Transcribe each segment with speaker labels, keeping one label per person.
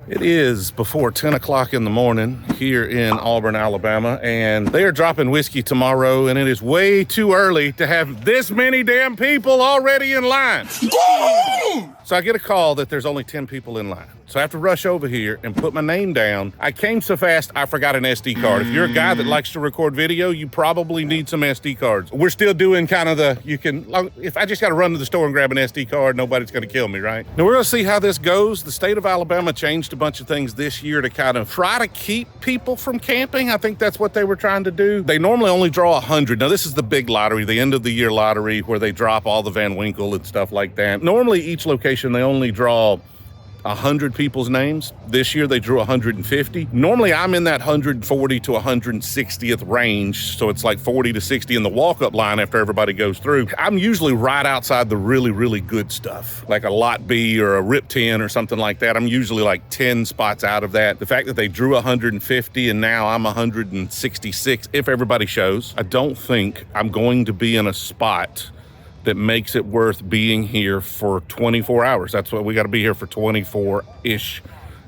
Speaker 1: It is before 10 o'clock in the morning here in Auburn, Alabama, and they are dropping whiskey tomorrow, and it is way too early to have this many damn people already in line. So I get a call that there's only 10 people in line. So I have to rush over here and put my name down. I came so fast, I forgot an SD card. If you're a guy that likes to record video, you probably need some SD cards. We're still doing kind of if I just got to run to the store and grab an SD card, nobody's going to kill me, right? Now we're going to see how this goes. The state of Alabama changed a bunch of things this year to kind of try to keep people from camping. I think that's what they were trying to do. They normally only draw 100. Now this is the big lottery, the end of the year lottery, where they drop all the Van Winkle and stuff like that. Normally each location, they only draw 100 people's names. This year they drew 150. Normally I'm in that 140 to 160th range, so it's like 40 to 60 in the walk-up line after everybody goes through. I'm usually right outside the really, really good stuff, like a Lot B or a Rip 10 or something like that. I'm usually like 10 spots out of that. The fact that they drew 150 and now I'm 166, if everybody shows, I don't think I'm going to be in a spot that makes it worth being here for 24 hours. That's what we got to be here for, 24-ish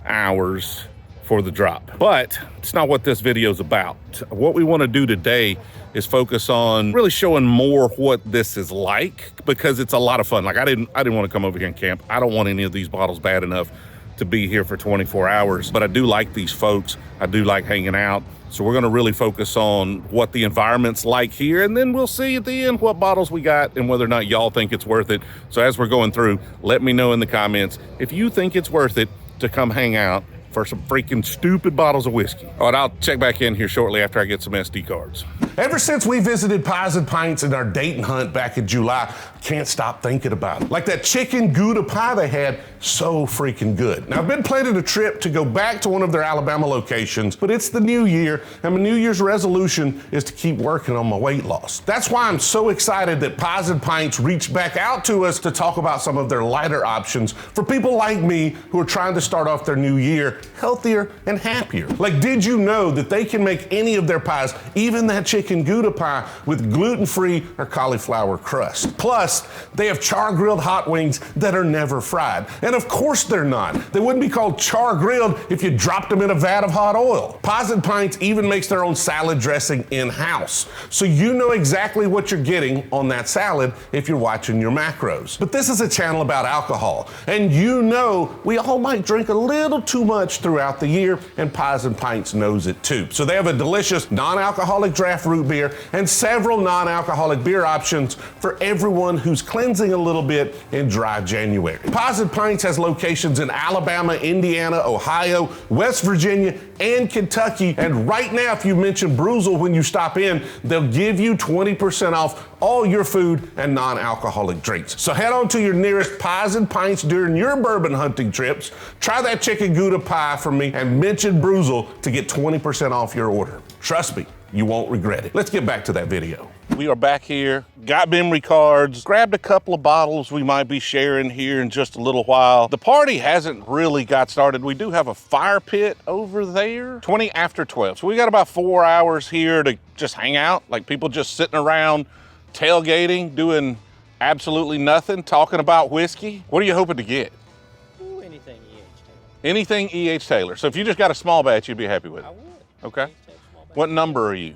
Speaker 1: hours for the drop. But it's not what this video is about. What we want to do today is focus on really showing more what this is like, because it's a lot of fun. Like I didn't want to come over here and camp. I don't want any of these bottles bad enough to be here for 24 hours, but I do like these folks. I do like hanging out. So we're gonna really focus on what the environment's like here, and then we'll see at the end what bottles we got and whether or not y'all think it's worth it. So as we're going through, let me know in the comments if you think it's worth it to come hang out for some freaking stupid bottles of whiskey. All right, I'll check back in here shortly after I get some SD cards. Ever since we visited Pies and Pints in our Dayton hunt back in July, can't stop thinking about it. Like that chicken Gouda pie they had, so freaking good. Now, I've been planning a trip to go back to one of their Alabama locations, but it's the new year, and my New Year's resolution is to keep working on my weight loss. That's why I'm so excited that Pies and Pints reached back out to us to talk about some of their lighter options for people like me who are trying to start off their new year healthier and happier. Like, did you know that they can make any of their pies, even that chicken Gouda pie, with gluten-free or cauliflower crust? Plus, they have char-grilled hot wings that are never fried. And of course they're not. They wouldn't be called char-grilled if you dropped them in a vat of hot oil. Pies and Pints even makes their own salad dressing in-house, so you know exactly what you're getting on that salad if you're watching your macros. But this is a channel about alcohol, and you know we all might drink a little too much throughout the year, and Pies and Pints knows it too. So they have a delicious non-alcoholic draft root beer and several non-alcoholic beer options for everyone who's cleansing a little bit in dry January. Pies and Pints has locations in Alabama, Indiana, Ohio, West Virginia, and Kentucky. And right now, if you mention Brewzle when you stop in, they'll give you 20% off all your food and non-alcoholic drinks. So head on to your nearest Pies and Pints during your bourbon hunting trips, try that chicken Gouda pie from me, and mention Brewzle to get 20% off your order. Trust me, you won't regret it. Let's get back to that video. We are back here, got memory cards, grabbed a couple of bottles we might be sharing here in just a little while. The party hasn't really got started. We do have a fire pit over there, 20 after 12. So we got about 4 hours here to just hang out, like people just sitting around tailgating, doing absolutely nothing, talking about whiskey. What are you hoping to get?
Speaker 2: Ooh, anything E.H. Taylor.
Speaker 1: Anything E.H. Taylor. So if you just got a small batch, you'd be happy with it?
Speaker 2: I would.
Speaker 1: Okay. What number are you?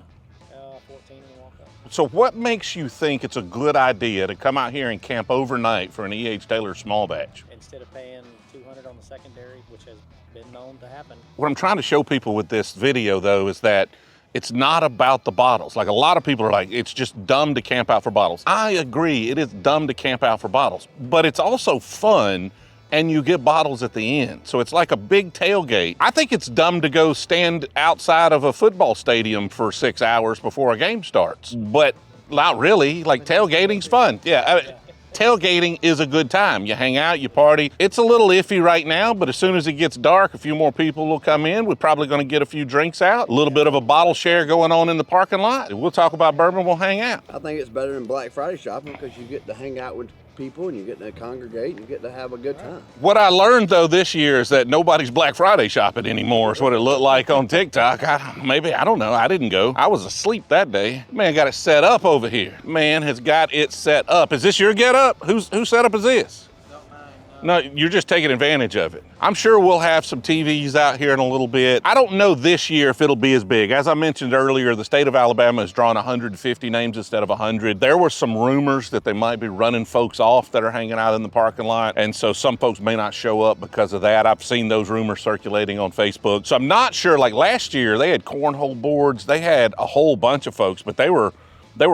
Speaker 2: 14 and walk up.
Speaker 1: So what makes you think it's a good idea to come out here and camp overnight for an E.H. Taylor small batch?
Speaker 2: Instead of paying $200 on the secondary, which has been known to happen.
Speaker 1: What I'm trying to show people with this video, though, is that it's not about the bottles. Like, a lot of people are like, it's just dumb to camp out for bottles. I agree, it is dumb to camp out for bottles, but it's also fun, and you get bottles at the end. So it's like a big tailgate. I think it's dumb to go stand outside of a football stadium for 6 hours before a game starts, but not really. Like, tailgating's fun. Yeah. Tailgating is a good time. You hang out, you party. It's a little iffy right now, but as soon as it gets dark, a few more people will come in. We're probably gonna get a few drinks out, a little bit of a bottle share going on in the parking lot. We'll talk about bourbon, we'll hang out.
Speaker 3: I think it's better than Black Friday shopping because you get to hang out with people and you get to congregate and you get to have a good time.
Speaker 1: What I learned though this year is that nobody's Black Friday shopping anymore is what it looked like on TikTok. I don't know, I didn't go. I was asleep that day. Man got it set up over here. Man has got it set up. Is this your get up? Whose setup is this?
Speaker 2: Don't mind
Speaker 1: No, you're just taking advantage of it. I'm sure we'll have some TVs out here in a little bit. I don't know this year if it'll be as big. As I mentioned earlier, the state of Alabama has drawn 150 names instead of 100. There were some rumors that they might be running folks off that are hanging out in the parking lot, and so some folks may not show up because of that. I've seen those rumors circulating on Facebook. So I'm not sure. Like last year, they had cornhole boards. They had a whole bunch of folks, but they were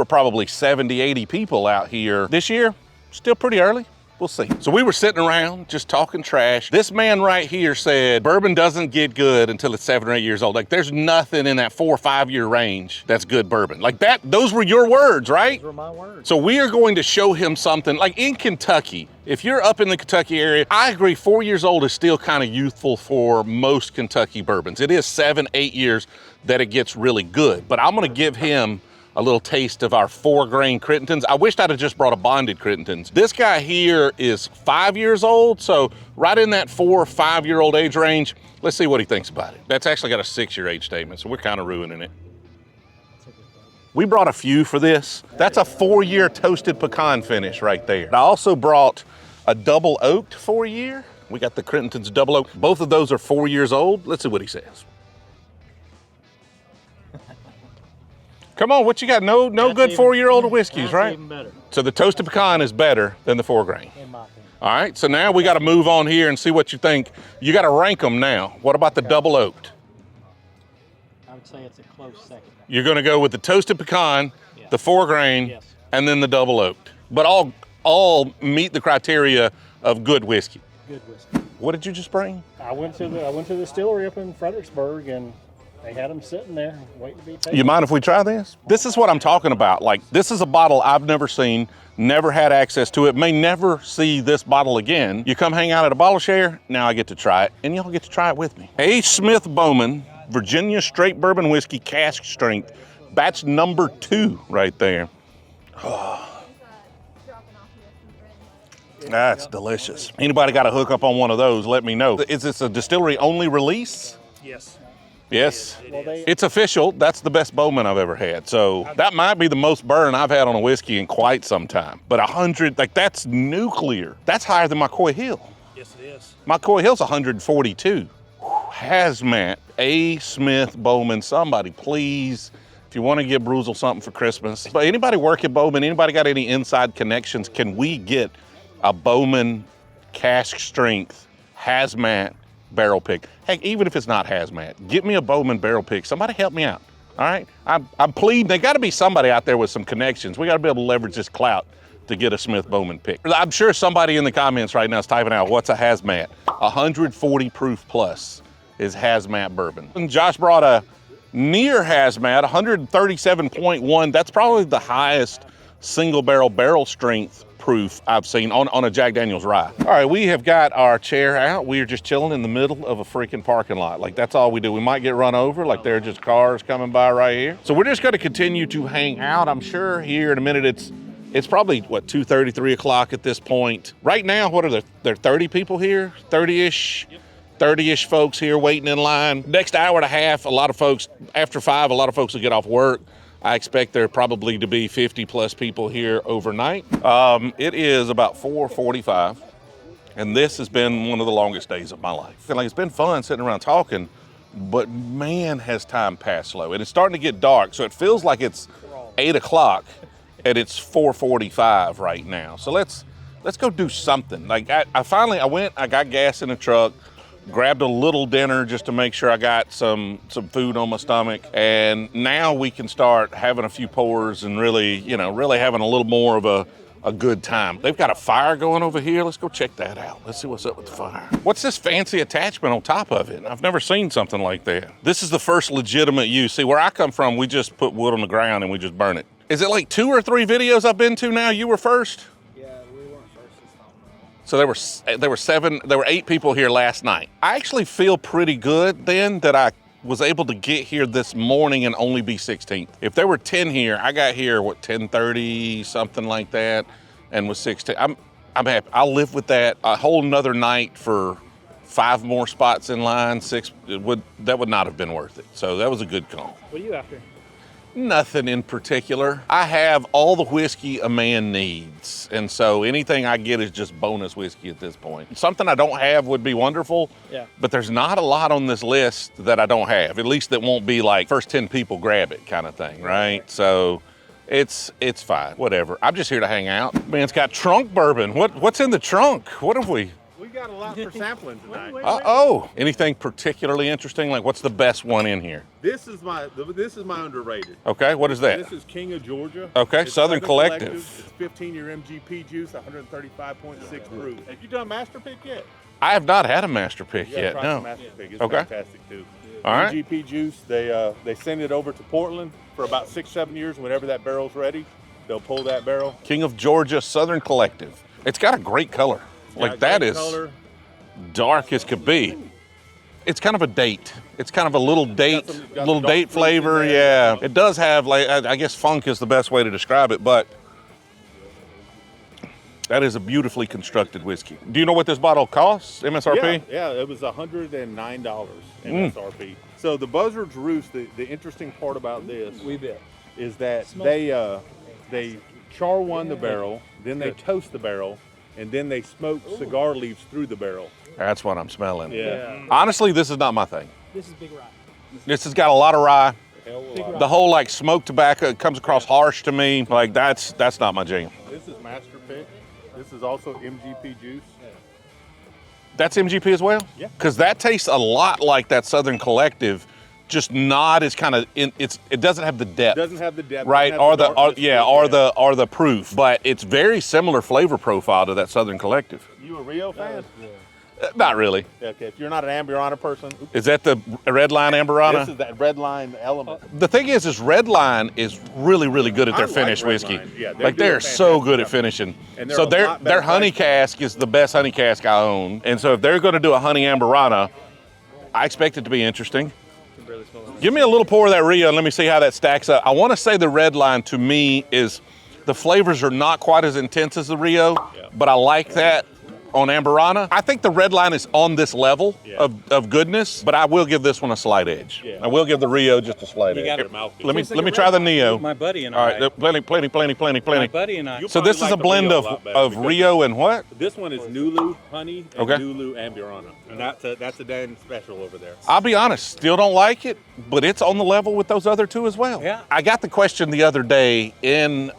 Speaker 1: probably 70, 80 people out here. This year, still pretty early. We'll see. So we were sitting around just talking trash. This man right here said bourbon doesn't get good until it's 7 or 8 years old. Like there's nothing in that 4 or 5 year range that's good bourbon. Like that, those were your words, right?
Speaker 2: Those were my words.
Speaker 1: So we are going to show him something like in Kentucky. If you're up in the Kentucky area, I agree 4 years old is still kind of youthful for most Kentucky bourbons. It is 7, 8 years that it gets really good. But I'm gonna give him a little taste of our 4-grain Crittentons. I wished I'd have just brought a bonded Crittentons. This guy here is 5 years old, so right in that 4 or 5 year old age range. Let's see what he thinks about it. That's actually got a 6-year age statement, so we're kind of ruining it. We brought a few for this. That's a 4-year toasted pecan finish right there. I also brought a double oaked 4-year. We got the Crittentons double oak. Both of those are 4 years old. Let's see what he says. Come on, what you got? No good 4-year-old whiskeys, right?
Speaker 2: Even better,
Speaker 1: So the toasted pecan is better than the 4-grain.
Speaker 2: in my opinion.
Speaker 1: All right, so now we got to move on here and see what you think. You got to rank them now. What about the double oaked?
Speaker 2: I would say it's a close second.
Speaker 1: You're going to go with the toasted pecan,
Speaker 2: Yeah.
Speaker 1: the 4-grain,
Speaker 2: Yes.
Speaker 1: and then the double oaked. But all meet the criteria of good whiskey.
Speaker 2: Good whiskey.
Speaker 1: What did you just bring?
Speaker 2: I went to the distillery up in Fredericksburg, and they had them sitting there waiting to be taken.
Speaker 1: You mind if we try this? This is what I'm talking about. Like, this is a bottle I've never seen, never had access to it, may never see this bottle again. You come hang out at a bottle share, now I get to try it, and y'all get to try it with me. A. Smith Bowman, Virginia Straight Bourbon Whiskey, cask strength. Batch number 2 right there. That's delicious. Anybody got a hook up on one of those, let me know. Is this a distillery only release?
Speaker 2: Yes.
Speaker 1: Yes.
Speaker 2: Well,
Speaker 1: It's official. That's the best Bowman I've ever had. So that might be the most burn I've had on a whiskey in quite some time. But 100, like that's nuclear. That's higher than my Coy Hill.
Speaker 2: Yes, it is.
Speaker 1: My Coy Hill's 142. Hazmat, A. Smith Bowman. Somebody please, if you want to give Brewzle something for Christmas. But anybody work at Bowman? Anybody got any inside connections? Can we get a Bowman cask strength hazmat barrel pick? Heck, even if it's not hazmat, get me a Bowman barrel pick. Somebody help me out. All right, I'm pleading. They got to be somebody out there with some connections. We got to be able to leverage this clout to get a Smith Bowman pick. I'm sure somebody in the comments right now is typing out, what's a hazmat? 140 proof plus is hazmat bourbon. And Josh brought a near hazmat, 137.1. That's probably the highest single barrel strength proof I've seen on a Jack Daniel's rye. All right, we have got our chair out. We are just chilling in the middle of a freaking parking lot. Like that's all we do. We might get run over, like there are just cars coming by right here. So we're just gonna continue to hang out. I'm sure here in a minute it's probably, what, 2:30, 3 o'clock at this point. Right now, what are there 30 people here? 30-ish? Yep. 30-ish folks here waiting in line. Next hour and a half, a lot of folks, after 5, a lot of folks will get off work. I expect there probably to be 50 plus people here overnight. It is about 4:45, and this has been one of the longest days of my life. And like, it's been fun sitting around talking, but man, has time passed slow. And it's starting to get dark, so it feels like it's 8 o'clock, and it's 4:45 right now. So let's go do something. Like I went, I got gas in the truck, grabbed a little dinner just to make sure I got some food on my stomach. And now we can start having a few pours and really having a little more of a good time. They've got a fire going over here. Let's go check that out. Let's see what's up with the fire. What's this fancy attachment on top of it? I've never seen something like that. This is the first legitimate use. See, where I come from, we just put wood on the ground and we just burn it. Is it like 2 or 3 videos I've been to now? You were first? So there were 8 people here last night. I actually feel pretty good then that I was able to get here this morning and only be 16th. If there were 10 here, I got here, 10:30, something like that, and was 16. I'm happy. I'll live with that. A whole nother night for 5 more spots in line, 6, that would not have been worth it. So that was a good call.
Speaker 2: What are you after?
Speaker 1: Nothing in particular. I have all the whiskey a man needs. And so anything I get is just bonus whiskey at this point. Something I don't have would be wonderful.
Speaker 2: Yeah.
Speaker 1: But there's not a lot on this list that I don't have. At least that won't be like first 10 people grab it kind of thing, right? So it's fine, whatever. I'm just here to hang out. Man's got trunk bourbon. What's in the trunk? What have we?
Speaker 4: We got a lot for sampling tonight.
Speaker 1: Oh, anything particularly interesting? Like what's the best one in here?
Speaker 4: This is my underrated.
Speaker 1: Okay, what is that?
Speaker 4: This is King of Georgia.
Speaker 1: Okay,
Speaker 4: It's
Speaker 1: Southern Collective.
Speaker 4: It's 15-year MGP juice, 135.6 proof. Have you done Master Pick yet?
Speaker 1: I have not had a master pick
Speaker 4: You gotta
Speaker 1: yet,
Speaker 4: try
Speaker 1: no.
Speaker 4: some Master Pick. It's
Speaker 1: Okay.
Speaker 4: fantastic too.
Speaker 1: All right.
Speaker 4: MGP juice, they send it over to Portland for about 6-7 years. Whenever that barrel's ready, they'll pull that barrel.
Speaker 1: King of Georgia Southern Collective. It's got a great color. Like that
Speaker 4: Great
Speaker 1: is
Speaker 4: color.
Speaker 1: dark as could be. It's kind of a date. It's kind of a little date,
Speaker 4: got some
Speaker 1: little
Speaker 4: dark
Speaker 1: date
Speaker 4: fruits in
Speaker 1: flavor.
Speaker 4: there.
Speaker 1: Yeah, it does have like I guess funk is the best way to describe it, but that is a beautifully constructed whiskey. Do you know what this bottle costs? MSRP?
Speaker 4: Yeah, it was $109 MSRP. So the Buzzard's Roost, the interesting part about this is that they char one the barrel, then they toast the barrel, and then they smoke cigar leaves through the barrel.
Speaker 1: That's what I'm smelling.
Speaker 4: Yeah.
Speaker 1: Honestly, this is not my thing.
Speaker 5: This is big rye.
Speaker 1: This has got a lot of rye.
Speaker 4: Hell of a lot.
Speaker 1: The whole like smoked tobacco comes across harsh to me. Like that's not my jam.
Speaker 4: This is Master Pick. This is also MGP juice.
Speaker 1: That's MGP as well?
Speaker 4: Yeah.
Speaker 1: Because that tastes a lot like that Southern Collective, just not as kind of it doesn't have the depth.
Speaker 4: Doesn't have the depth.
Speaker 1: Right,
Speaker 4: doesn't have
Speaker 1: or the proof, but it's very similar flavor profile to that Southern Collective.
Speaker 4: You a Rio fan?
Speaker 1: Not really.
Speaker 4: Okay, if you're not an Amburana person,
Speaker 1: Is that the Red Line Amburana?
Speaker 4: this is that red line element.
Speaker 1: The thing is Red Line is really, really good at their
Speaker 4: I like
Speaker 1: finished
Speaker 4: Red
Speaker 1: whiskey.
Speaker 4: Line. Yeah,
Speaker 1: like
Speaker 4: doing
Speaker 1: they're so
Speaker 4: fantastic
Speaker 1: good at
Speaker 4: job.
Speaker 1: finishing.
Speaker 4: And they're
Speaker 1: So
Speaker 4: a lot better
Speaker 1: their honey
Speaker 4: priced.
Speaker 1: cask is the best honey cask I own. And so if they're going to do a honey Amburana, I expect it to be interesting. Give me a little pour of that Rio and let me see how that stacks up. I want to say the Red Line to me is the flavors are not quite as intense as the Rio, but I like that on Amburana. I think the Red Line is on this level of goodness, but I will give this one a slight edge.
Speaker 4: Yeah.
Speaker 1: I will give the Rio just a slight edge.
Speaker 4: got it. Mouthfeel.
Speaker 1: Let me try the Neo.
Speaker 5: My buddy and
Speaker 1: All
Speaker 5: I.
Speaker 1: right, plenty.
Speaker 5: My buddy and I.
Speaker 4: You'll
Speaker 1: So
Speaker 4: probably
Speaker 1: this is
Speaker 4: like
Speaker 1: a
Speaker 4: the
Speaker 1: blend
Speaker 4: Rio a lot better
Speaker 1: of
Speaker 4: because
Speaker 1: Rio and what?
Speaker 4: This one is Nulu honey and
Speaker 1: Okay.
Speaker 4: Nulu Amburana, and that's a damn special over there.
Speaker 1: I'll be honest, still don't like it, but it's on the level with those other two as well.
Speaker 5: Yeah.
Speaker 1: I got the question the other day in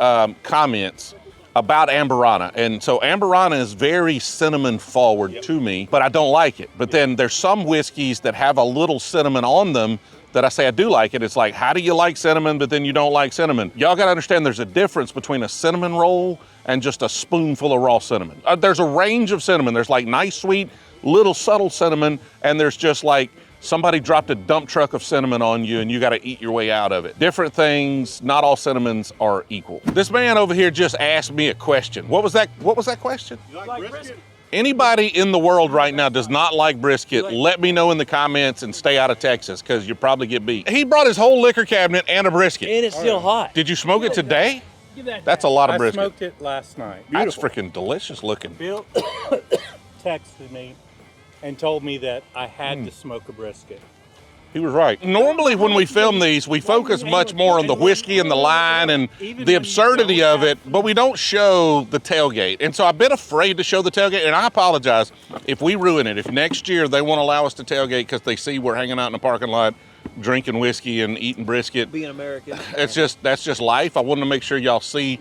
Speaker 1: comments about Amburana, and so Amburana is very cinnamon forward to me, but I don't like it. But then there's some whiskeys that have a little cinnamon on them that I say I do like it. It's like, how do you like cinnamon, but then you don't like cinnamon? Y'all gotta understand there's a difference between a cinnamon roll and just a spoonful of raw cinnamon. There's a range of cinnamon. There's like nice, sweet, little subtle cinnamon, and there's just like somebody dropped a dump truck of cinnamon on you and you got to eat your way out of it. Different things, not all cinnamons are equal. This man over here just asked me a question. What was that question?
Speaker 4: You like brisket?
Speaker 1: Anybody in the world right now does not like brisket, let me know in the comments and stay out of Texas because you'll probably get beat. He brought his whole liquor cabinet and a brisket.
Speaker 5: And it's still hot.
Speaker 1: Did you smoke it today?
Speaker 5: Give that
Speaker 1: That's a lot of
Speaker 6: I
Speaker 1: brisket.
Speaker 6: smoked it last night.
Speaker 1: That's freaking delicious looking.
Speaker 6: Bill texted me and told me that I had to smoke a brisket.
Speaker 1: He was right. Normally when we film these, we focus much more on the whiskey and the line and the absurdity of it, but we don't show the tailgate. And so I've been afraid to show the tailgate, and I apologize if we ruin it. If next year they won't allow us to tailgate because they see we're hanging out in the parking lot drinking whiskey and eating brisket.
Speaker 3: Being American.
Speaker 1: That's just life. I wanted to make sure y'all see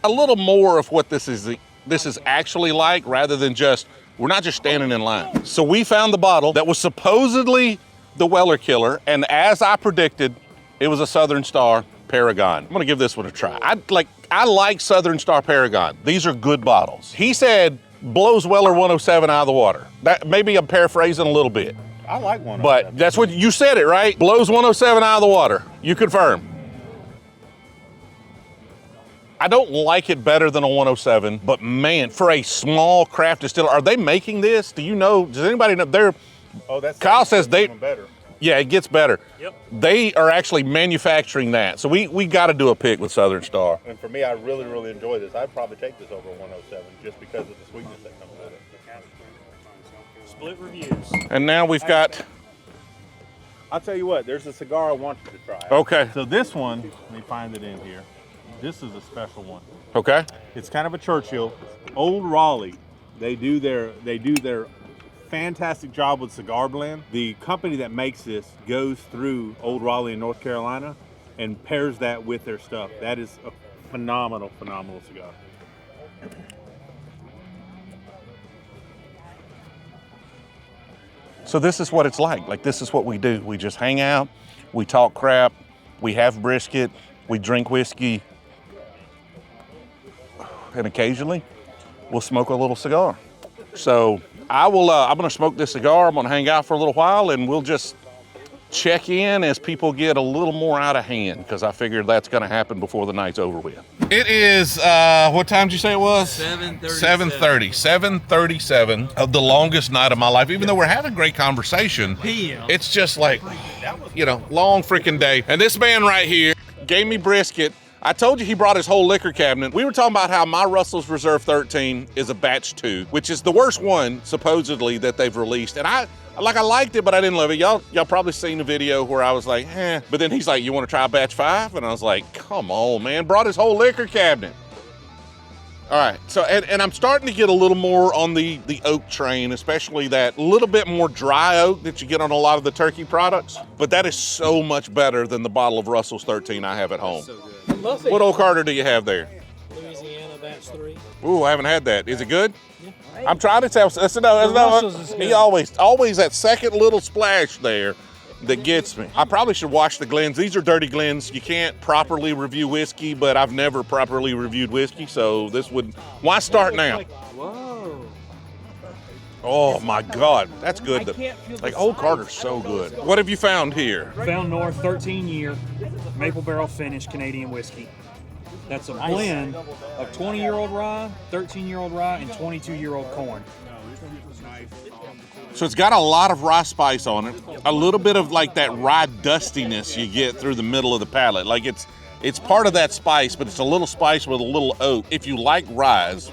Speaker 1: a little more of what this is actually like rather than just, we're not just standing in line. So we found the bottle that was supposedly the Weller Killer, and as I predicted, it was a Southern Star Paragon. I'm gonna give this one a try. I like Southern Star Paragon. These are good bottles. He said, blows Weller 107 out of the water. That maybe I'm paraphrasing a little bit,
Speaker 4: I like one.
Speaker 1: but that's what you said it, right? Blows 107 out of the water. You confirm. I don't like it better than a 107, but man, for a small craft distiller, are they making this? Do you know, does anybody know?
Speaker 4: that's
Speaker 1: Kyle says they-
Speaker 4: even better.
Speaker 1: Yeah, it gets better.
Speaker 5: Yep.
Speaker 1: They are actually manufacturing that. So we got to do a pick with Southern Star.
Speaker 4: And for me, I really, really enjoy this. I'd probably take this over a 107 just because of the sweetness that comes with it.
Speaker 5: Split reviews.
Speaker 1: And now we've got
Speaker 4: I'll tell you what, there's a cigar I want you to try.
Speaker 1: Okay.
Speaker 4: So this one, let me find it in here. This is a special one.
Speaker 1: Okay.
Speaker 4: It's kind of a Churchill. Old Raleigh, they do their fantastic job with cigar blend. The company that makes this goes through Old Raleigh in North Carolina and pairs that with their stuff. That is a phenomenal cigar.
Speaker 1: So this is what it's like. Like, this is what we do. We just hang out, we talk crap, we have brisket, we drink whiskey, and occasionally we'll smoke a little cigar. So I'm gonna smoke this cigar, I'm gonna hang out for a little while, and we'll just check in as people get a little more out of hand, because I figured that's gonna happen before the night's over with. It is, what time did you say it was? 7:30. 7:37 of the longest night of my life. Even though we're having great conversation, it's just like, long freaking day. And this man right here gave me brisket. I told you he brought his whole liquor cabinet. We were talking about how my Russell's Reserve 13 is a batch 2, which is the worst one, supposedly, that they've released. And I liked it, but I didn't love it. Y'all probably seen the video where I was like, But then he's like, you want to try batch 5? And I was like, come on, man. Brought his whole liquor cabinet. All right, so, and I'm starting to get a little more on the oak train, especially that little bit more dry oak that you get on a lot of the turkey products. But that is so much better than the bottle of Russell's 13 I have at home. So good. What old Carter do you have there?
Speaker 5: Louisiana batch 3.
Speaker 1: Ooh, I haven't had that. Is it good?
Speaker 5: Yeah.
Speaker 1: I'm trying to tell.
Speaker 5: Russell's is
Speaker 1: He
Speaker 5: good.
Speaker 1: always that second little splash there that gets me. I probably should wash the Glens. These are dirty Glens. You can't properly review whiskey, but I've never properly reviewed whiskey, so this would. Why start now?
Speaker 5: Whoa.
Speaker 1: Oh my God, that's good. Old Carter's so good. What have you found here?
Speaker 7: Found North 13-year maple barrel finished Canadian whiskey. That's a blend of 20-year-old rye, 13-year-old rye, and 22-year-old corn.
Speaker 1: So it's got a lot of rye spice on it, a little bit of like that rye dustiness you get through the middle of the palate. Like it's part of that spice, but it's a little spice with a little oak. If you like ryes,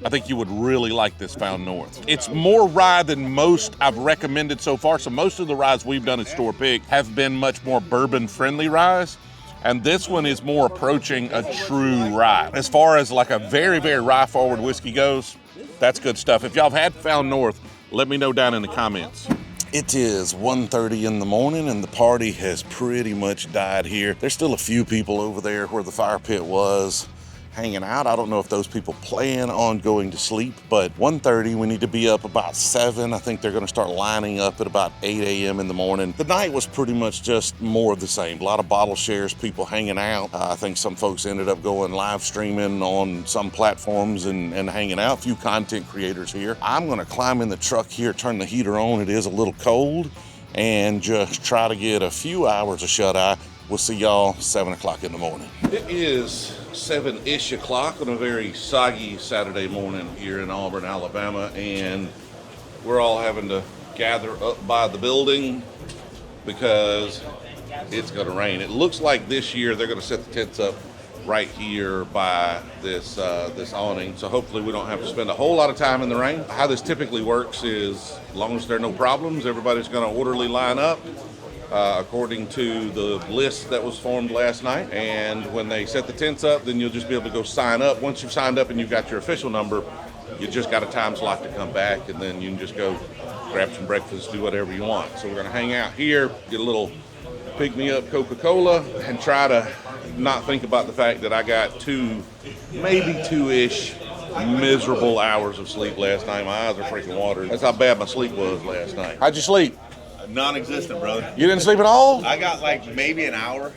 Speaker 1: I think you would really like this Found North. It's more rye than most I've recommended so far. So most of the ryes we've done at Store Pick have been much more bourbon-friendly ryes. And this one is more approaching a true rye. As far as like a very, very rye-forward whiskey goes, that's good stuff. If y'all have had Found North, let me know down in the comments. It is 1:30 in the morning and the party has pretty much died here. There's still a few people over there where the fire pit was hanging out. I don't know if those people plan on going to sleep, but 1:30, we need to be up about 7. I think they're gonna start lining up at about 8 a.m. in the morning. The night was pretty much just more of the same. A lot of bottle shares, people hanging out. I think some folks ended up going live streaming on some platforms and hanging out. A few content creators here. I'm gonna climb in the truck here, turn the heater on. It is a little cold, and just try to get a few hours of shut-eye. We'll see y'all 7 o'clock in the morning. It is 7-ish o'clock on a very soggy Saturday morning here in Auburn, Alabama, and we're all having to gather up by the building because it's gonna rain. It looks like this year they're gonna set the tents up right here by this awning, so hopefully we don't have to spend a whole lot of time in the rain. How this typically works is, as long as there are no problems, everybody's gonna orderly line up according to the list that was formed last night. And when they set the tents up, then you'll just be able to go sign up. Once you've signed up and you've got your official number, you just got a time slot to come back, and then you can just go grab some breakfast, do whatever you want. So we're gonna hang out here, get a little pick-me-up Coca-Cola, and try to not think about the fact that I got maybe two-ish miserable hours of sleep last night. My eyes are freaking watering. That's how bad my sleep was last night. How'd you sleep?
Speaker 8: Non-existent, brother.
Speaker 1: You didn't sleep at all?
Speaker 8: I got like maybe an hour.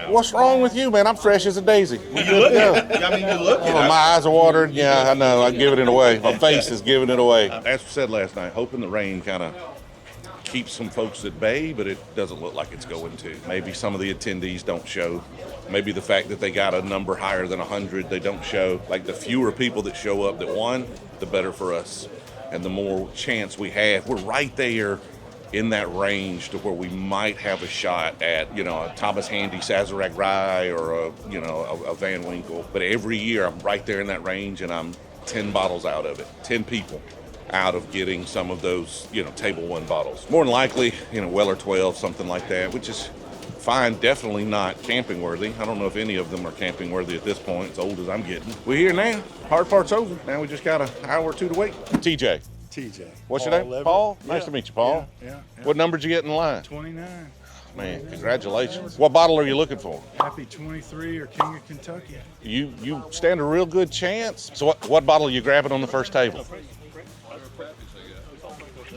Speaker 1: What's wrong with you, man? I'm fresh as a daisy.
Speaker 8: You look it. I mean, you look it.
Speaker 1: Oh, my eyes are watered. Yeah, I know. I'm giving it away. My face is giving it away. As we said last night, hoping the rain kind of keeps some folks at bay, but it doesn't look like it's going to. Maybe some of the attendees don't show. Maybe the fact that they got a number higher than 100, they don't show. Like, the fewer people that show up that won, the better for us. And the more chance we have. We're right there in that range to where we might have a shot at, a Thomas Handy Sazerac Rye or a Van Winkle. But every year I'm right there in that range, and I'm 10 bottles out of it, 10 people out of getting some of those, Table 1 bottles. More than likely, Weller 12, something like that, which is fine, definitely not camping worthy. I don't know if any of them are camping worthy at this point, as old as I'm getting. We're here now. Hard part's over. Now we just got an hour or two to wait. TJ. What's your name?
Speaker 9: Leverett.
Speaker 1: Paul? Nice to meet you, Paul.
Speaker 9: Yeah.
Speaker 1: What number did you get in line?
Speaker 9: 29.
Speaker 1: Man, congratulations. What bottle are you looking for?
Speaker 9: Happy 23 or King of Kentucky.
Speaker 1: You stand a real good chance. So what bottle are you grabbing on the first table?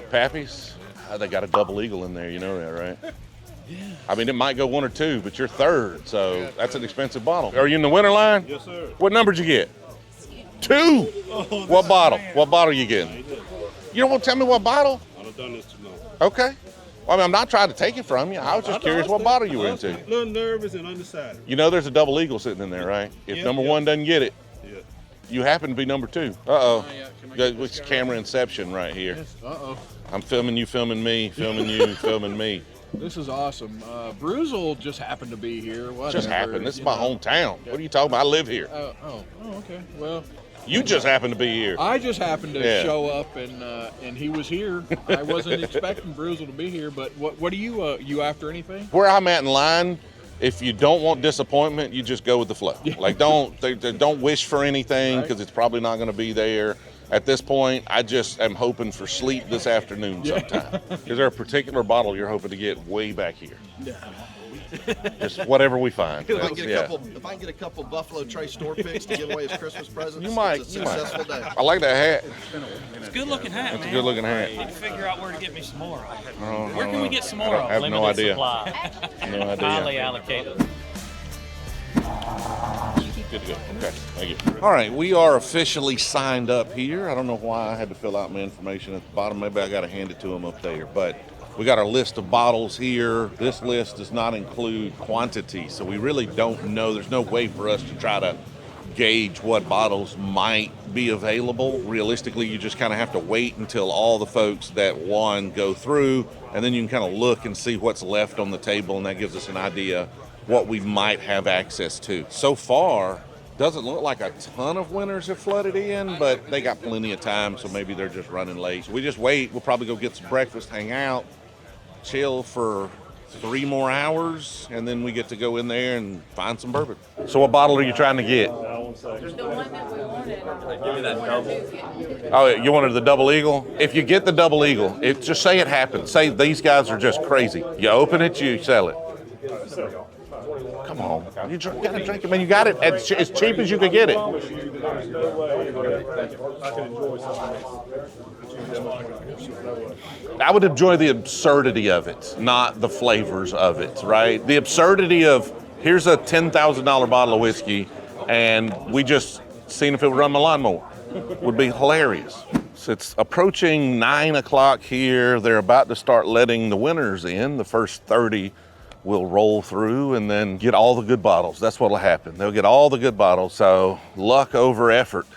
Speaker 1: Pappy's? They got a double eagle in there, you know that, right? Yeah. I mean, it might go 1 or 2, but you're third, so that's an expensive bottle. Are you in the winter line?
Speaker 9: Yes, sir.
Speaker 1: What number did you get? 2.
Speaker 9: Oh,
Speaker 1: What bottle? What bottle you getting? You don't want to tell me what bottle?
Speaker 9: I'd have done this too long.
Speaker 1: Okay. Well, I mean, I'm not trying to take it from you. I was just curious what bottle you were into.
Speaker 9: A little nervous and undecided.
Speaker 1: You know there's a double eagle sitting in there, right? If number 1 doesn't get it, you happen to be number 2. Uh-oh. It's camera inception right here.
Speaker 10: Uh-oh.
Speaker 1: I'm filming you, filming me, filming you, filming me.
Speaker 10: This is awesome. Brewzle just happened to be here.
Speaker 1: It just happened. This is my hometown. What are you talking about? I live here.
Speaker 10: Okay. Well,
Speaker 1: you just happened to be here.
Speaker 10: I just happened to show up, and he was here. I wasn't expecting Brewzle to be here, but what are you after anything?
Speaker 1: Where I'm at in line, if you don't want disappointment, you just go with the flow. Like don't wish for anything because it's probably not going to be there. At this point, I just am hoping for sleep this afternoon sometime. Is there a particular bottle you're hoping to get way back here?
Speaker 10: No.
Speaker 1: Just whatever we find.
Speaker 11: If I can get a couple Buffalo Trace store picks to give away as Christmas presents,
Speaker 1: you might.
Speaker 11: It's a successful day.
Speaker 1: I like that hat.
Speaker 5: It's a good looking hat, man.
Speaker 1: It's a good looking hat.
Speaker 5: I need to figure out where to get me some more. Where can we get some more?
Speaker 1: I have no idea.
Speaker 5: Supply.
Speaker 1: No idea.
Speaker 5: Highly allocated.
Speaker 1: Good to go. Okay, thank you. All right, we are officially signed up here. I don't know why I had to fill out my information at the bottom. Maybe I got to hand it to them up there. But we got our list of bottles here. This list does not include quantity, so we really don't know. There's no way for us to try to gauge what bottles might be available. Realistically, you just kind of have to wait until all the folks that won go through, and then you can kind of look and see what's left on the table, and that gives us an idea what we might have access to. So far, doesn't look like a ton of winners have flooded in, but they got plenty of time, so maybe they're just running late. So we just wait. We'll probably go get some breakfast, hang out, chill for 3 more hours, and then we get to go in there and find some bourbon. So what bottle are you trying to get?
Speaker 12: The one that we wanted. Give me that double.
Speaker 1: Oh, you wanted the double eagle? If you get the double eagle, just say it happened. Say these guys are just crazy. You open it, you sell it. Come on, you gotta drink it, man. You got it as cheap as you could get it. I would enjoy the absurdity of it, not the flavors of it, right? The absurdity of, here's a $10,000 bottle of whiskey, and we just seen if it would run my lawnmower. Would be hilarious. So it's approaching 9 o'clock here. They're about to start letting the winners in. The first 30 will roll through and then get all the good bottles. That's what'll happen. They'll get all the good bottles. So luck over effort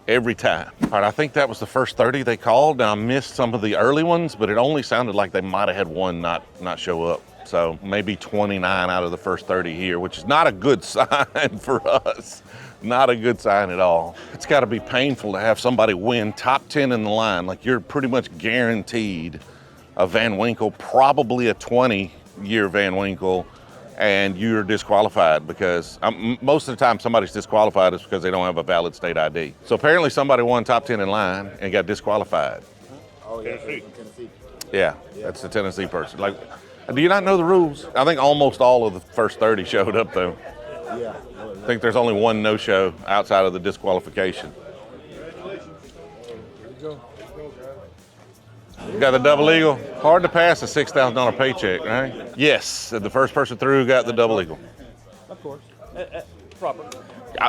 Speaker 1: every time. All right, I think that was the first 30 they called. Now I missed some of the early ones, but it only sounded like they might have had one not show up. So maybe 29 out of the first 30 here, which is not a good sign for us. Not a good sign at all. It's gotta be painful to have somebody win top 10 in the line. Like you're pretty much guaranteed a Van Winkle, probably a 20-year Van Winkle, and you're disqualified because most of the time somebody's disqualified is because they don't have a valid state ID. So apparently somebody won top 10 in line and got disqualified.
Speaker 9: Oh, yeah, Tennessee.
Speaker 1: Yeah, that's the Tennessee person. Like, do you not know the rules? I think almost all of the first 30 showed up though.
Speaker 9: Yeah.
Speaker 1: I think there's only one no-show outside of the disqualification. You got the double eagle. Hard to pass a $6,000 paycheck, right? Yes, the first person through got the double eagle.
Speaker 6: Of course. Proper.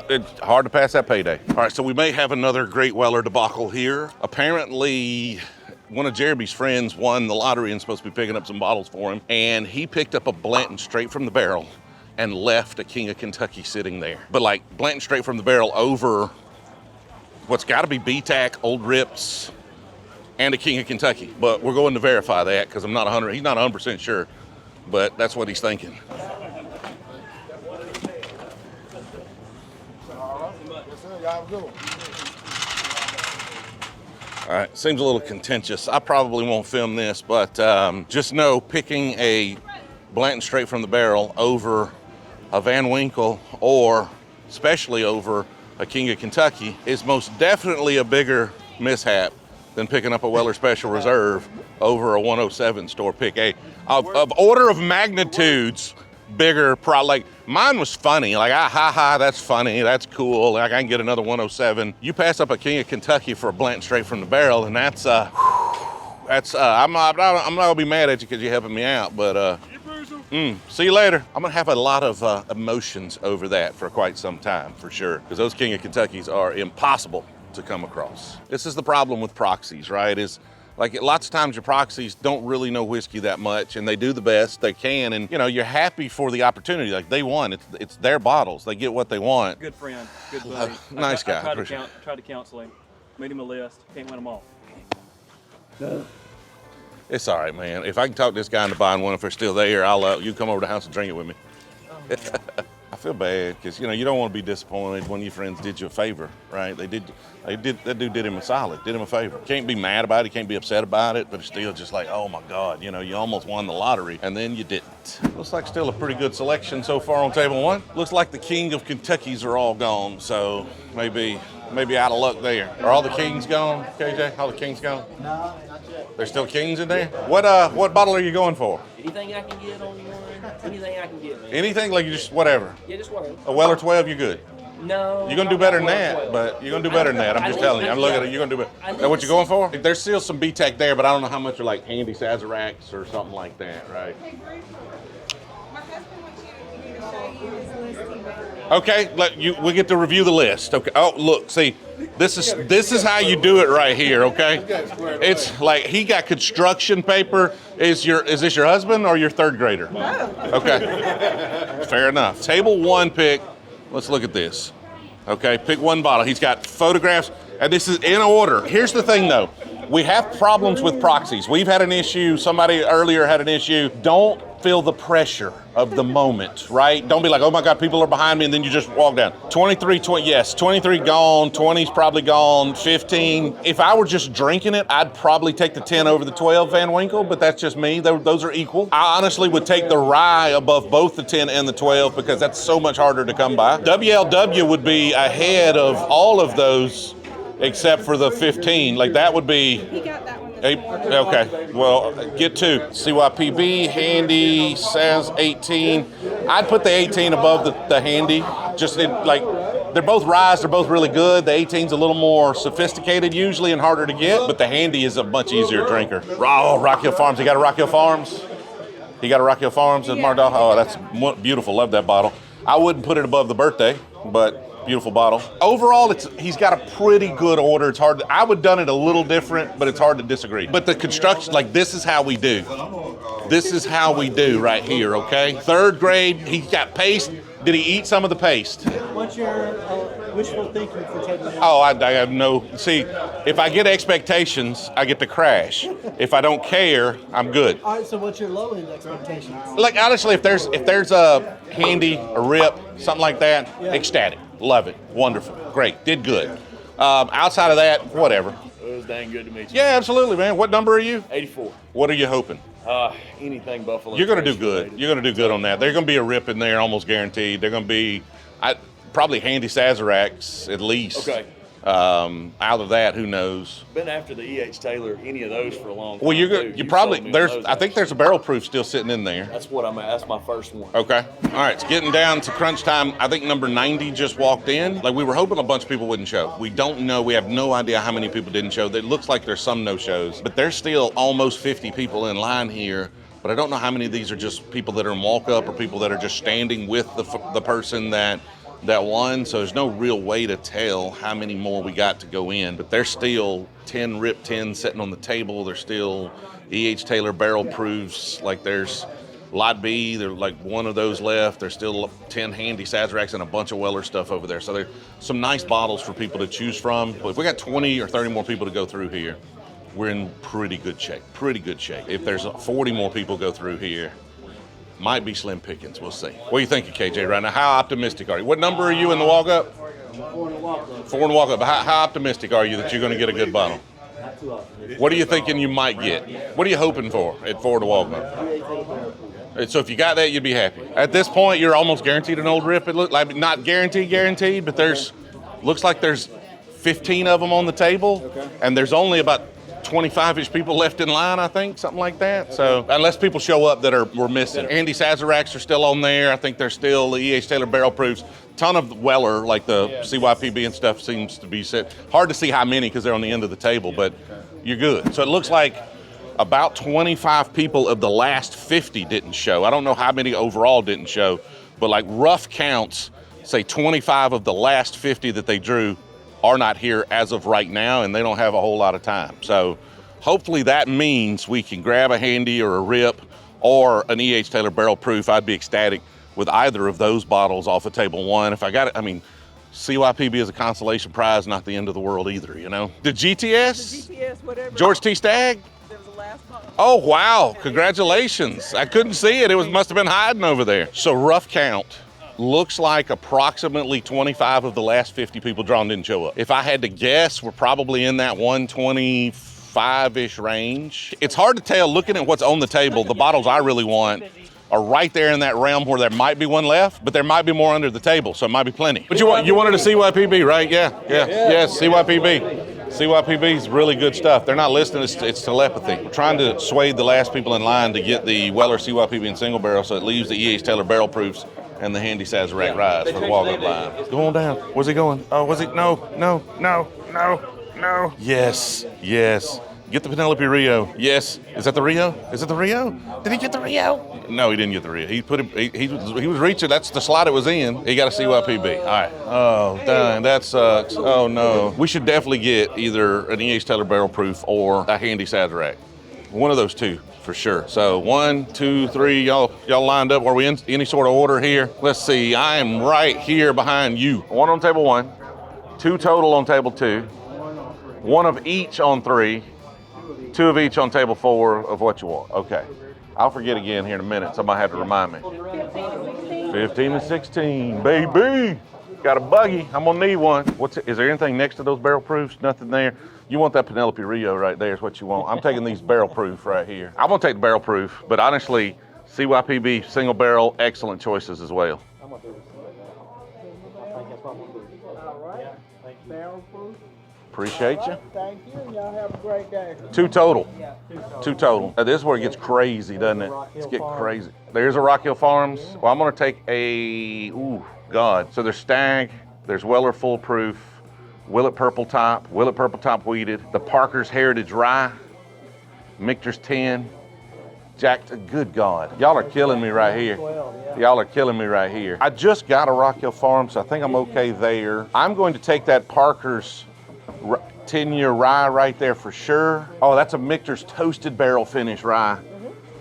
Speaker 1: It's hard to pass that payday. All right, so we may have another Great Weller debacle here. Apparently, one of Jeremy's friends won the lottery and supposed to be picking up some bottles for him, and he picked up a Blanton straight from the barrel and left a King of Kentucky sitting there. But like Blanton straight from the barrel over what's got to be BTAC, Old Rips, and a King of Kentucky. But we're going to verify that because he's not 100% sure, but that's what he's thinking. All right, seems a little contentious. I probably won't film this, but just know picking a Blanton straight from the barrel over a Van Winkle or especially over a King of Kentucky is most definitely a bigger mishap than picking up a Weller Special Reserve over a 107 store pick. Of order of magnitudes bigger, like mine was funny. Like, that's funny, that's cool. Like I can get another 107. You pass up a King of Kentucky for a Blanton straight from the barrel, and I'm not gonna be mad at you because you're helping me out, but see you later. I'm gonna have a lot of emotions over that for quite some time, for sure, because those King of Kentuckys are impossible to come across. This is the problem with proxies, right? Is like lots of times your proxies don't really know whiskey that much, and they do the best they can, and you know you're happy for the opportunity. Like they won, it's their bottles. They get what they want.
Speaker 5: Good friend, good buddy.
Speaker 1: Nice guy.
Speaker 5: I tried to counsel him, made him a list. Can't win them all.
Speaker 1: It's all right, man. If I can talk this guy into buying one, if they're still there, you come over to the house and drink it with me. Oh, I feel bad because you don't want to be disappointed when your friends did you a favor, right? That dude did him a solid, did him a favor. Can't be mad about it, can't be upset about it, but it's still just like, oh my God, you almost won the lottery and then you didn't. Looks like still a pretty good selection so far on table one. Looks like the King of Kentuckys are all gone, so maybe out of luck there. Are all the Kings gone, KJ? All the Kings gone?
Speaker 13: No, not yet.
Speaker 1: There's still Kings in there? What bottle are you going for?
Speaker 13: Anything I can get on one. Anything I can get, man.
Speaker 1: Anything? Like you just whatever?
Speaker 13: Yeah, just whatever.
Speaker 1: A Weller 12, you're good.
Speaker 13: No.
Speaker 1: You're going to do better than that, but you're going to do better than that. I'm just telling you. I'm looking at it. You're going to do better. Is that what you're going for? There's still some B-Tech there, but I don't know how much are like handy Sazeracs or something like that, right? Okay, we get to review the list. Okay. Oh, look, see, this is how you do it right here. Okay, it's like he got construction paper. Is this your husband or your third grader? No. Okay, fair enough. Table one pick. Let's look at this. Okay, pick one bottle. He's got photographs, and this is in order. Here's the thing, though. We have problems with proxies. We've had an issue. Somebody earlier had an issue. Don't feel the pressure of the moment, right? Don't be like, oh my God, people are behind me, and then you just walk down. 23 gone, 20's probably gone, 15. If I were just drinking it, I'd probably take the 10 over the 12 Van Winkle, but that's just me. Those are equal. I honestly would take the rye above both the 10 and the 12 because that's so much harder to come by. WLW would be ahead of all of those except for the 15. Like that would be...
Speaker 12: He got that one.
Speaker 1: Okay, well, get two. CYPB, Handy, says 18. I'd put the 18 above the Handy. They're both ryes, they're both really good. The 18's a little more sophisticated usually and harder to get, but the Handy is a much easier drinker. Oh, Rock Hill Farms, you got a Rock Hill Farms? You got a Rock Hill Farms in Mardal? Oh, that's beautiful, love that bottle. I wouldn't put it above the Birthday, but beautiful bottle. Overall, he's got a pretty good order. It's hard. I would have done it a little different, but it's hard to disagree. But the construction, like this is how we do. This is how we do right here, okay? Third grade, he got paste. Did he eat some of the paste?
Speaker 2: What's your wishful thinking for taking that?
Speaker 1: Oh, I have no, see, if I get expectations, I get to crash. If I don't care, I'm good.
Speaker 2: All right, so what's your low end expectations?
Speaker 1: Like honestly, if there's a Handy, a Rip, something like that, ecstatic. Love it. Wonderful. Great. Did good. Outside of that, whatever.
Speaker 14: It was dang good to meet you.
Speaker 1: Yeah, absolutely, man. What number are you?
Speaker 14: 84.
Speaker 1: What are you hoping?
Speaker 14: Anything Buffalo.
Speaker 1: You're going to do good. You're going to do good on that. There's going to be a Rip in there, almost guaranteed. They're going to be probably Handy Sazeracs at least.
Speaker 14: Okay.
Speaker 1: Out of that, who knows?
Speaker 14: Been after the E.H. Taylor, any of those for a long time.
Speaker 1: Well, you probably I think there's a barrel proof still sitting in there.
Speaker 14: That's what I'm at. That's my first one.
Speaker 1: Okay. All right. It's getting down to crunch time. I think number 90 just walked in. Like we were hoping a bunch of people wouldn't show. We don't know. We have no idea how many people didn't show. It looks like there's some no-shows, but there's still almost 50 people in line here. But I don't know how many of these are just people that are in walk-up or people that are just standing with the person that won, so there's no real way to tell how many more we got to go in. But there's still 10 Rip 10 sitting on the table. There's still E.H. Taylor barrel proofs. Like there's Lot B, there's like one of those left. There's still 10 Handy Sazeracs and a bunch of Weller stuff over there. So there's some nice bottles for people to choose from. But if we got 20 or 30 more people to go through here, we're in pretty good shape. Pretty good shape. If there's 40 more people go through here, might be slim pickings. We'll see. What are you thinking, KJ, right now? How optimistic are you? What number are you in the walk-up? 4 in the walk-up. 4 in the walk-up. How optimistic are you that you're going to get a good bottle?
Speaker 2: Not
Speaker 1: What are you thinking you might get? What are you hoping for at Ford or Walnut? So if you got that, you'd be happy. At this point, you're almost guaranteed an old rip. It looks like not guaranteed, but looks like there's 15 of them on the table, and there's only about 25-ish people left in line, I think, something like that. So unless people show up that we're missing. Andy Sazeracs are still on there. I think there's still the E.H. Taylor barrel proofs. Ton of Weller, like the CYPB and stuff, seems to be set. Hard to see how many because they're on the end of the table, but you're good. So it looks like about 25 people of the last 50 didn't show. I don't know how many overall didn't show, but like rough counts, say 25 of the last 50 that they drew are not here as of right now, and they don't have a whole lot of time. So hopefully that means we can grab a handy or a rip or an E.H. Taylor barrel proof. I'd be ecstatic with either of those bottles off of table one. If I got it, I mean, CYPB is a consolation prize, not the end of the world either, you know? The GTS?
Speaker 15: The GTS, whatever.
Speaker 1: George T. Stagg?
Speaker 15: That was the last bottle.
Speaker 1: Oh, wow, congratulations. I couldn't see it, must have been hiding over there. So rough count. Looks like approximately 25 of the last 50 people drawn didn't show up. If I had to guess, we're probably in that 125-ish range. It's hard to tell looking at what's on the table. The bottles I really want are right there in that realm where there might be one left, but there might be more under the table, so it might be plenty. But you wanted a CYPB, right? Yeah, CYPB. CYPB is really good stuff. They're not listening, it's telepathy. We're trying to sway the last people in line to get the Weller CYPB in single barrel, so it leaves the E.H. Taylor barrel proofs and the handy Sazerac rides for the walk-up line. Go on down. Where's he going? Oh, was he? No. Yes. Get the Penelope Rio. Yes. Is that the Rio? Did he get the Rio? No, he didn't get the Rio. He was reaching. That's the slot it was in. He got a CYPB. All right. Oh, dang. That sucks. Oh, no. We should definitely get either an E.H. Taylor barrel proof or a handy Sazerac. One of those two. For sure. So 1, 2, 3, y'all lined up. Are we in any sort of order here? Let's see. I am right here behind you. One on table 1, 2 total on table 2, 1 of each on 3, 2 of each on table 4 of what you want. Okay. I'll forget again here in a minute. Somebody had to remind me. 15 and 16, baby. Got a buggy. I'm gonna need one. Is there anything next to those barrel proofs? Nothing there. You want that Penelope Rio right there is what you want. I'm taking these barrel proof right here. I'm gonna take the barrel proof, but honestly, CYPB single barrel, excellent choices as well.
Speaker 2: I'm gonna do this. I think that's what I'm gonna do. All right. Thank you. Barrel proof.
Speaker 1: Appreciate you.
Speaker 15: Thank you. Y'all have a great day.
Speaker 1: 2 total. 2 total. Now, this is where it gets crazy, doesn't it? It's getting crazy. There's a Rock Hill Farms. Well, I'm gonna take so there's Stagg, there's Weller Full Proof, Willet Purple Top Wheated, the Parker's Heritage Rye, Michter's 10, Jacked, good God. Y'all are killing me right here. Y'all are killing me right here. I just got a Rock Hill Farm, so I think I'm okay there. I'm going to take that Parker's 10-year rye right there for sure. Oh, that's a Michter's Toasted Barrel Finish rye.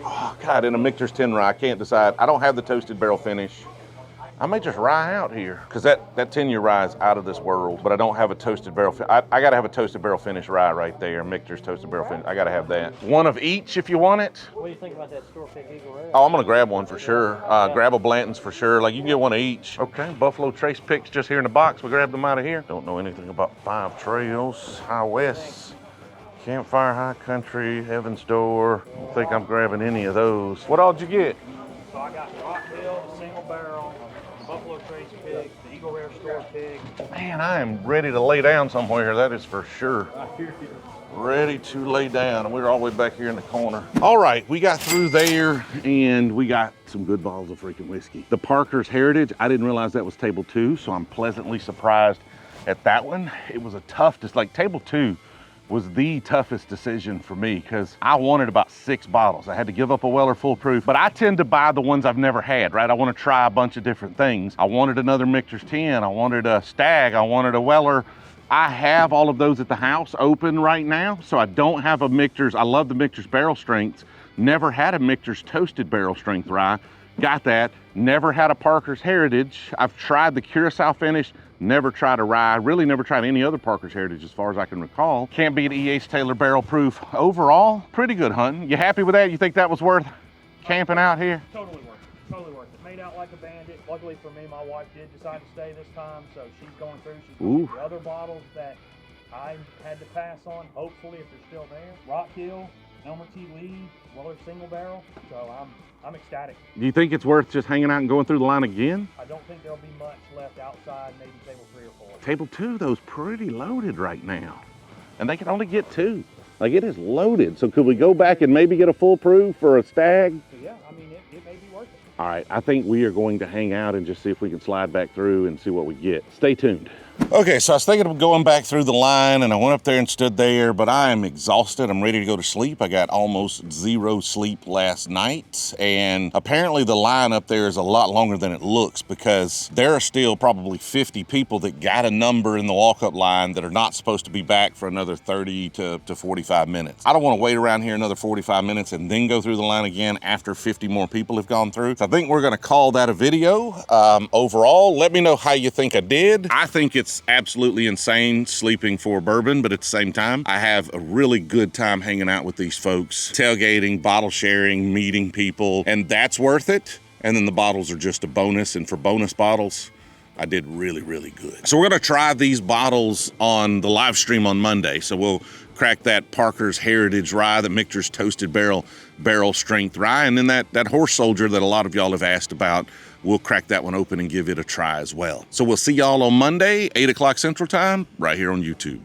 Speaker 1: Oh, God, in a Michter's 10 rye, I can't decide. I don't have the Toasted Barrel Finish. I may just rye out here because that 10-year rye is out of this world, but I don't have a toasted barrel. I got to have a toasted barrel finish rye right there. Michter's toasted barrel finish. I got to have that. One of each if you want it.
Speaker 2: What do you think about that store pick Eagle Rare?
Speaker 1: Oh, I'm going to grab one for sure. Grab a Blanton's for sure. Like you can get one of each. Okay, Buffalo Trace picks just here in the box. We grabbed them out of here. Don't know anything about 5 Trails, High West, Campfire High Country, Heaven's Door. I don't think I'm grabbing any of those. What all did you get?
Speaker 2: So I got Rock Hill, single barrel, Buffalo Trace pig, the Eagle Rare store pig.
Speaker 1: Man, I am ready to lay down somewhere, that is for sure. Ready to lay down, and we're all the way back here in the corner. All right, we got through there, and we got some good bottles of freaking whiskey. The Parker's Heritage, I didn't realize that was table 2, so I'm pleasantly surprised at that one. It was a tough, just like table 2 was the toughest decision for me because I wanted about 6 bottles. I had to give up a Weller Full Proof, but I tend to buy the ones I've never had, right? I want to try a bunch of different things. I wanted another Michter's 10, I wanted a Stagg, I wanted a Weller. I have all of those at the house open right now, so I don't have a Michter's. I love the Michter's barrel strengths. Never had a Michter's Toasted Barrel Strength rye. Got that. Never had a Parker's Heritage. I've tried the Curacao finish. Never tried a rye, really never tried any other Parker's Heritage as far as I can recall. Can't beat E.H. Taylor barrel proof. Overall, pretty good hunting. You happy with that? You think that was worth camping out here?
Speaker 7: Totally worth it, totally worth it. Made out like a bandit. Luckily for me, my wife did decide to stay this time, so she's going through. She's going through other bottles that I had to pass on, hopefully if they're still there. Rock Hill, Elmer T. Lee, Weller Single Barrel. So I'm ecstatic.
Speaker 1: Do you think it's worth just hanging out and going through the line again?
Speaker 7: I don't think there'll be much left outside, maybe table 3 or 4.
Speaker 1: Table 2, though, is pretty loaded right now. And they can only get 2. Like, it is loaded. So could we go back and maybe get a full proof for a stag?
Speaker 7: So yeah, I mean, it may be worth it.
Speaker 1: All right, I think we are going to hang out and just see if we can slide back through and see what we get. Stay tuned. Okay, so I was thinking of going back through the line, and I went up there and stood there, but I am exhausted. I'm ready to go to sleep. I got almost 0 sleep last night, and apparently the line up there is a lot longer than it looks because there are still probably 50 people that got a number in the walk-up line that are not supposed to be back for another 30 to 45 minutes. I don't want to wait around here another 45 minutes and then go through the line again after 50 more people have gone through. So I think we're going to call that a video. Overall, let me know how you think I did. I think it's absolutely insane sleeping for bourbon, but at the same time, I have a really good time hanging out with these folks, tailgating, bottle sharing, meeting people, and that's worth it. And then the bottles are just a bonus, and for bonus bottles, I did really, really good. So we're gonna try these bottles on the live stream on Monday. So we'll crack that Parker's Heritage Rye, the Michter's Toasted Barrel Strength Rye, and then that Horse Soldier that a lot of y'all have asked about, we'll crack that one open and give it a try as well. So we'll see y'all on Monday, 8 o'clock Central Time, right here on YouTube.